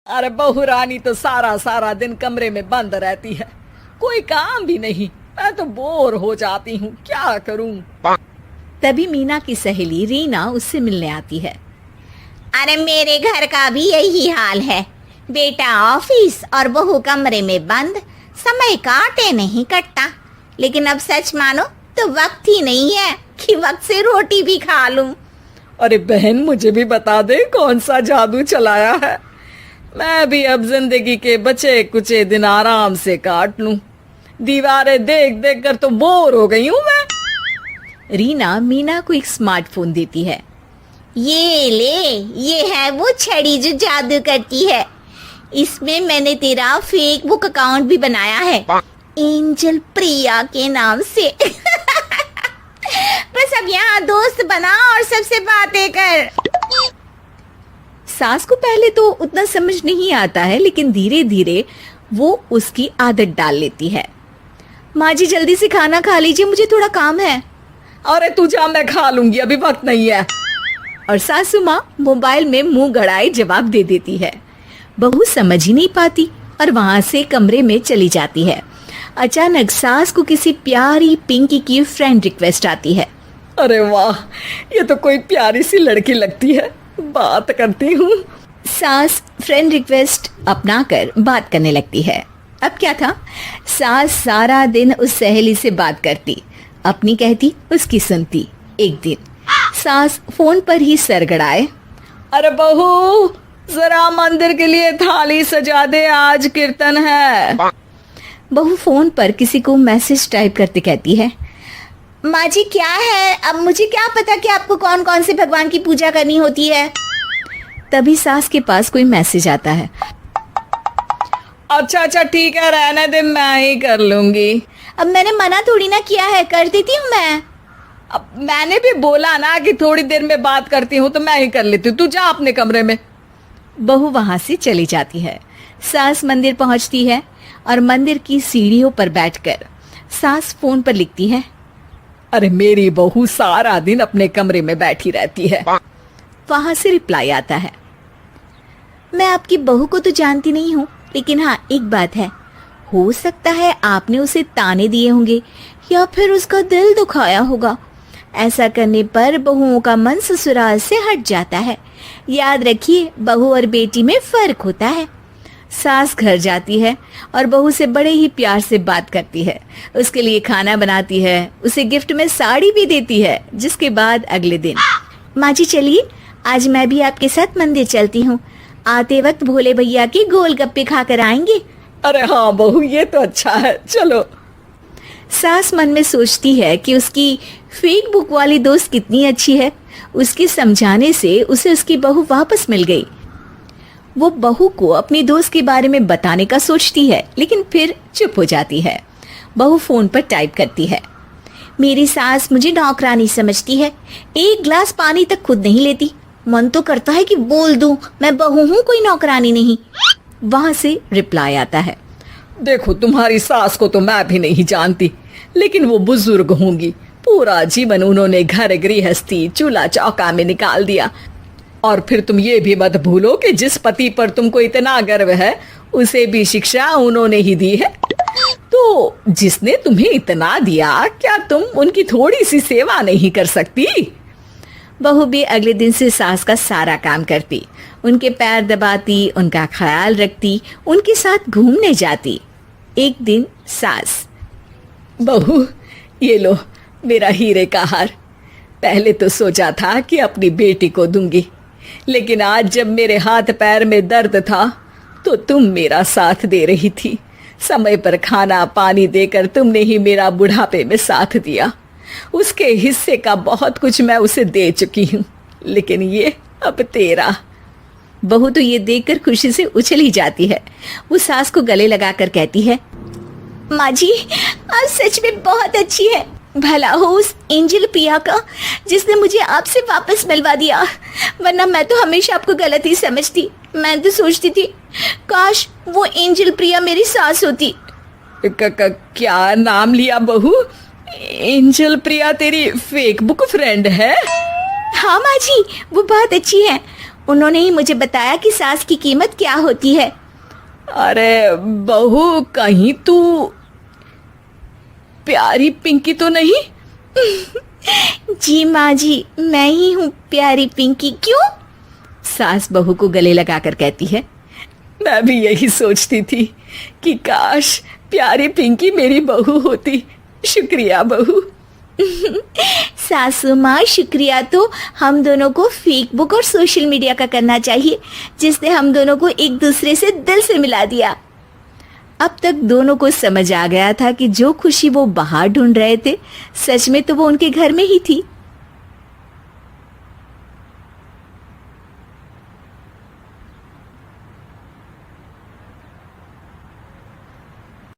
अरे बहू रानी तो सारा सारा दिन कमरे में बंद रहती है, कोई काम भी नहीं। मैं तो बोर हो जाती हूँ, क्या करूँ। तभी मीना की सहेली रीना उससे मिलने आती है। अरे मेरे घर का भी यही हाल है। बेटा ऑफिस और बहू कमरे में बंद, समय काटे नहीं कटता। लेकिन अब सच मानो तो वक्त ही नहीं है कि वक्त से रोटी भी खा लूं। अरे बहन, मुझे भी बता दे कौन सा जादू चलाया है। मैं भी अब जिंदगी के बचे कुचे दिन आराम से काट लूं। दीवारें देख देख कर तो बोर हो गई हूँ मैं। रीना मीना को एक स्मार्टफोन देती है। ये ले, ये है वो छड़ी जो जादू करती है। इसमें मैंने तेरा फेसबुक अकाउंट भी बनाया है, एंजल प्रिया के नाम से। बस अब यहाँ दोस्त बना और सबसे बातें कर। सास को पहले तो उतना समझ नहीं आता है, लेकिन धीरे धीरे वो उसकी आदत डाल लेती है। माँ जी जल्दी से खाना खा लीजिए, मुझे थोड़ा काम है। अरे तू जा, मैं खा लूंगी, अभी वक्त नहीं है। और सासू माँ मोबाइल में मुंह गड़ाए जवाब दे देती है। बहू समझ ही नहीं पाती और वहां से कमरे में चली जाती है। अचानक सास को किसी प्यारी पिंकी की फ्रेंड रिक्वेस्ट आती है। अरे वाह, ये तो कोई प्यारी सी लड़की लगती है, बात करती हूँ। सास फ्रेंड रिक्वेस्ट अपनाकर बात करने लगती है। अब क्या था, सास सारा दिन उस सहेली से बात करती, अपनी कहती उसकी सुनती। एक दिन सास फोन पर ही सर गड़ाए। अरे बहू, जरा मंदिर के लिए थाली सजा दे, आज कीर्तन है। बहू फोन पर किसी को मैसेज टाइप करते कहती है। माँ जी क्या है, अब मुझे क्या पता कि आपको कौन कौन से भगवान की पूजा करनी होती है। तभी सास के पास कोई मैसेज आता है। अच्छा अच्छा ठीक है, रहने दे, मैं ही कर लूंगी। अब मैंने मना थोड़ी ना किया है, कर देती हूँ मैं। अब मैंने भी बोला ना कि थोड़ी देर में बात करती हूँ, तो मैं ही कर लेती हूँ, तू जा अपने कमरे में। बहू वहां से चली जाती है। सास मंदिर पहुंचती है और मंदिर की सीढ़ियों पर बैठकर सास फोन पर लिखती है। अरे मेरी बहू सारा दिन अपने कमरे में बैठी रहती है। वहां से रिप्लाई आता है। मैं आपकी बहू को तो जानती नहीं हूँ, लेकिन हाँ एक बात है, हो सकता है आपने उसे ताने दिए होंगे या फिर उसका दिल दुखाया होगा। ऐसा करने पर बहुओं का मन ससुराल से हट जाता है। याद रखिए, बहू और बेटी में फर्क होता है। सास घर जाती है और बहू से बड़े ही प्यार से बात करती है, उसके लिए खाना बनाती है, उसे गिफ्ट में साड़ी भी देती है। जिसके बाद अगले दिन, माँ जी चलिए, आज मैं भी आपके साथ मंदिर चलती हूँ। आते वक्त भोले भैया के गोलगप्पे खाकर आएंगे। अरे हाँ बहू, ये तो अच्छा है, चलो। सास मन में सोचती है कि उसकी फेक बुक वाली दोस्त कितनी अच्छी है। उसके समझाने से उसे उसकी बहू वापस मिल गई। वो बहू को अपनी दोस्त के बारे में बताने का सोचती है, लेकिन फिर चुप हो जाती है। बहू फोन पर टाइप करती है। मेरी सास मुझे नौकरानी समझती है, एक गिलास पानी तक खुद नहीं लेती। मन तो करता है कि बोल दूं, मैं बहू हूँ, कोई नौकरानी नहीं। वहां से रिप्लाई आता है। देखो, तुम्हारी सास को तो मैं भी नहीं जानती, लेकिन वो बुजुर्ग होंगी। पूरा जीवन उन्होंने घर गृहस्थी चूल्हा चौका में निकाल दिया। और फिर तुम ये भी मत भूलो कि जिस पति पर तुमको इतना गर्व है, उसे भी शिक्षा उन्होंने ही दी है। तो जिसने तुम्हें इतना दिया, क्या तुम उनकी थोड़ी सी सेवा नहीं कर सकती? बहू भी अगले दिन से सास का सारा काम करती, उनके पैर दबाती, उनका ख्याल रखती, उनके साथ घूमने जाती। एक दिन सास, बहू ये लो मेरा हीरे का हार। पहले तो सोचा था कि अपनी बेटी को दूंगी, लेकिन आज जब मेरे हाथ पैर में दर्द था तो तुम मेरा साथ दे रही थी। समय पर खाना पानी देकर तुमने ही मेरा बुढ़ापे में साथ दिया। उसके हिस्से का बहुत कुछ मैं उसे दे चुकी हूँ, लेकिन ये अब तेरा। बहू तो ये देखकर खुशी से उछली जाती है। वो सास को गले लगाकर कहती है। माँ जी, आज सच में बहुत अच्छी है। भला हो उस एंजल प्रिया का, जिसने मुझे आपसे वापस मिलवा दिया, वरना मैं तो हमेशा आपको गलत ही समझती। मैं तो सोचती थी काश वो एंजल प्रिया मेरी सास होती। क्या नाम लिया बहू? एंजल प्रिया तेरी फेक बुक फ्रेंड है? हाँ माँ जी, वो बहुत अच्छी है। उन्होंने ही मुझे बताया कि सास की कीमत क्या होती है। अरे बहू, कहीं तू प्यारी पिंकी तो नहीं? जी माँ जी, मैं ही हूँ प्यारी पिंकी। क्यों? सास बहू को गले लगाकर कहती है। मैं भी यही सोचती थी कि काश प्यारी पिंकी मेरी बहू होती। शुक्रिया बहू। सासू माँ, शुक्रिया तो हम दोनों को फेसबुक और सोशल मीडिया का करना चाहिए, जिसने हम दोनों को एक दूसरे से दिल से मिला दिया। अब तक दोनों को समझ आ गया था कि जो खुशी वो बाहर ढूंढ रहे थे, सच में तो वो उनके घर में ही थी।